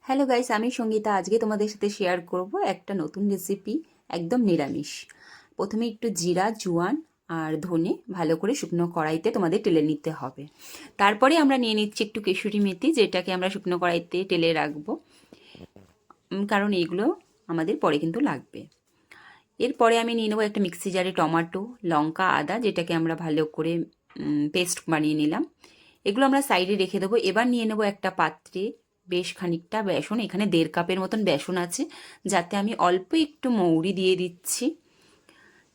Hello guys, আমি সঙ্গীতা। আজকে তোমাদের সাথে শেয়ার করব একটা নতুন রেসিপি, একদম নিরামিষ। প্রথমে একটু জিরা, জোয়ান আর ধনে ভালো করে শুকনো কড়াইতে তোমাদের টেলে নিতে হবে। তারপরে আমরা নিয়ে নিচ্ছি একটু কেশরি মেথি, যেটাকে আমরা শুকনো কড়াইতে টেলে রাখবো, কারণ এগুলো আমাদের পরে কিন্তু লাগবে। এরপরে আমি নিয়ে নেবো একটা মিক্সি জারে টমেটো, লঙ্কা, আদা, যেটাকে আমরা ভালো করে পেস্ট বানিয়ে নিলাম। এগুলো আমরা সাইডে রেখে দেবো। এবার নিয়ে নেবো একটা পাত্রে বেশ খানিকটা বেসন, এখানে 1.5 কাপের মতন বেসন আছে, যাতে আমি অল্প একটু মৌরি দিয়ে দিচ্ছি।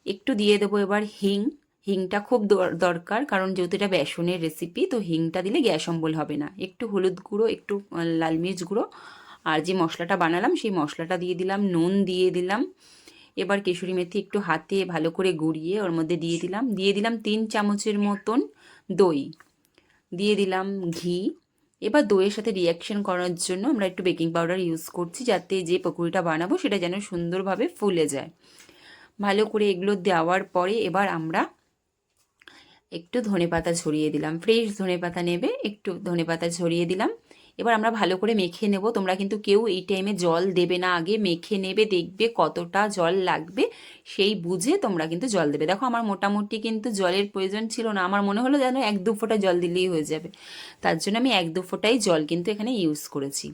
একটু দিয়ে দেবো এবার হিং। হিংটা খুব দরকার, কারণ যেহেতু এটা বেসনের রেসিপি, তো হিংটা দিলে গ্যাস অম্বল হবে না। একটু হলুদ গুঁড়ো, একটু লাল মির্চ গুঁড়ো, আর যে মশলাটা বানালাম সেই মশলাটা দিয়ে দিলাম, নুন দিয়ে দিলাম। এবার কেশরি মেথি একটু হাতে ভালো করে গুঁড়িয়ে ওর মধ্যে দিয়ে দিলাম 3 চামচের মতন দই, দিয়ে দিলাম ঘি। এবার দইয়ের সাথে রিয়াকশন করার জন্য আমরা একটু বেকিং পাউডার ইউজ করছি, যাতে যে পকোড়িটা বানাবো সেটা যেন সুন্দরভাবে ফুলে যায়। ভালো করে এগুলো দেওয়ার পরে এবার আমরা একটু ধনেপাতা ছড়িয়ে দিলাম। ফ্রেশ ধনেপাতা নেবে, একটু ধনেপাতা ছড়িয়ে দিলাম। এবার আমরা ভালো করে মেখে নেব। তোমরা কিন্তু কেউ এই টাইমে জল দেবে না, আগে মেখে নেবে, দেখবে কতটা জল লাগবে সেই বুঝে তোমরা কিন্তু জল দেবে। দেখো আমার মোটামুটি কিন্তু জলের প্রয়োজন ছিল না, আমার মনে হলো যেন 1-2 ফোঁটা জল দিলেই হয়ে যাবে। তার জন্য আমি 1-2 ফোঁটাই জল কিন্তু এখানে ইউজ করেছি।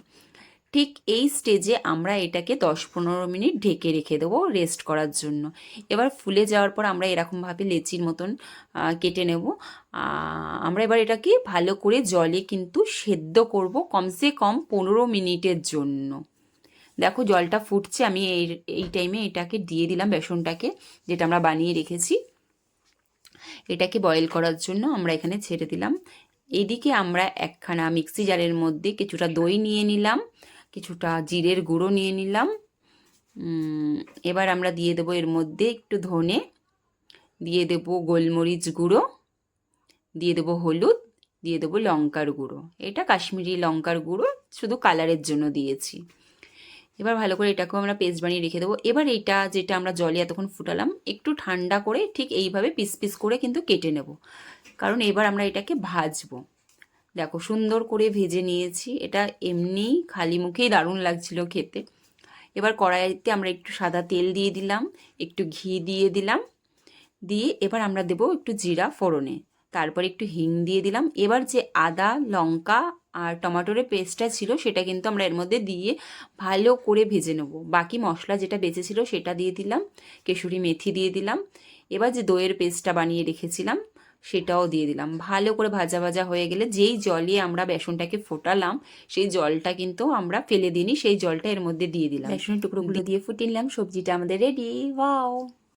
ঠিক এই স্টেজে আমরা এটাকে 10-15 মিনিট ঢেকে রেখে দেবো রেস্ট করার জন্য। এবার ফুলে যাওয়ার পর আমরা এরকমভাবে লেচির মতন কেটে নেব। আমরা এবার এটাকে ভালো করে জলে কিন্তু সেদ্ধ করব কমসে কম 15 মিনিটের জন্য। দেখো জলটা ফুটছে, আমি এই টাইমে এটাকে দিয়ে দিলাম, বেসনটাকে যেটা আমরা বানিয়ে রেখেছি এটাকে বয়েল করার জন্য আমরা এখানে ছেড়ে দিলাম। এইদিকে আমরা একখানা মিক্সি জারের মধ্যে কিছুটা দই নিয়ে নিলাম, কিছুটা জিরের গুঁড়ো নিয়ে নিলাম। এবার আমরা দিয়ে দেবো এর মধ্যে একটু ধনে, দিয়ে দেবো গোলমরিচ গুঁড়ো, দিয়ে দেবো হলুদ, দিয়ে দেবো লঙ্কার গুঁড়ো। এটা কাশ্মীরি লঙ্কার গুঁড়ো, শুধু কালারের জন্য দিয়েছি। এবার ভালো করে এটাকেও আমরা পেস্ট বানিয়ে রেখে দেবো। এবার এটা যেটা আমরা জলে এতক্ষণ ফুটালাম, একটু ঠান্ডা করে ঠিক এইভাবে পিস পিস করে কিন্তু কেটে নেব, কারণ এবার আমরা এটাকে ভাজবো। দেখো সুন্দর করে ভেজে নিয়েছি। এটা এমনি খালি মুখেই দারুণ লাগছিল খেতে। এবার কড়াইতে আমরা একটু সাদা তেল দিয়ে দিলাম, একটু ঘি দিয়ে দিলাম, দিয়ে এবার আমরা দেবো একটু জিরা ফোড়নে, তারপর একটু হিং দিয়ে দিলাম। এবার যে আদা, লঙ্কা আর টমেটোর পেস্টটা ছিল সেটা কিন্তু আমরা এর মধ্যে দিয়ে ভালো করে ভেজে নেব। বাকি মশলা যেটা বেঁচেছিল সেটা দিয়ে দিলাম, কেশরি মেথি দিয়ে দিলাম। এবার যে দইয়ের পেস্টটা বানিয়ে রেখেছিলাম সেটাও দিয়ে দিলাম। ভালো করে ভাজা ভাজা হয়ে গেলে যেই জলে আমরা বেসনটাকে ফোটালাম সেই জলটা কিন্তু আমরা ফেলে দিইনি, সেই জলটা এর মধ্যে দিয়ে দিলাম। বেসনের টুকরোগুলো দিয়ে ফুটিয়ে নিলাম, সবজিটা আমাদের রেডি। ওয়াও!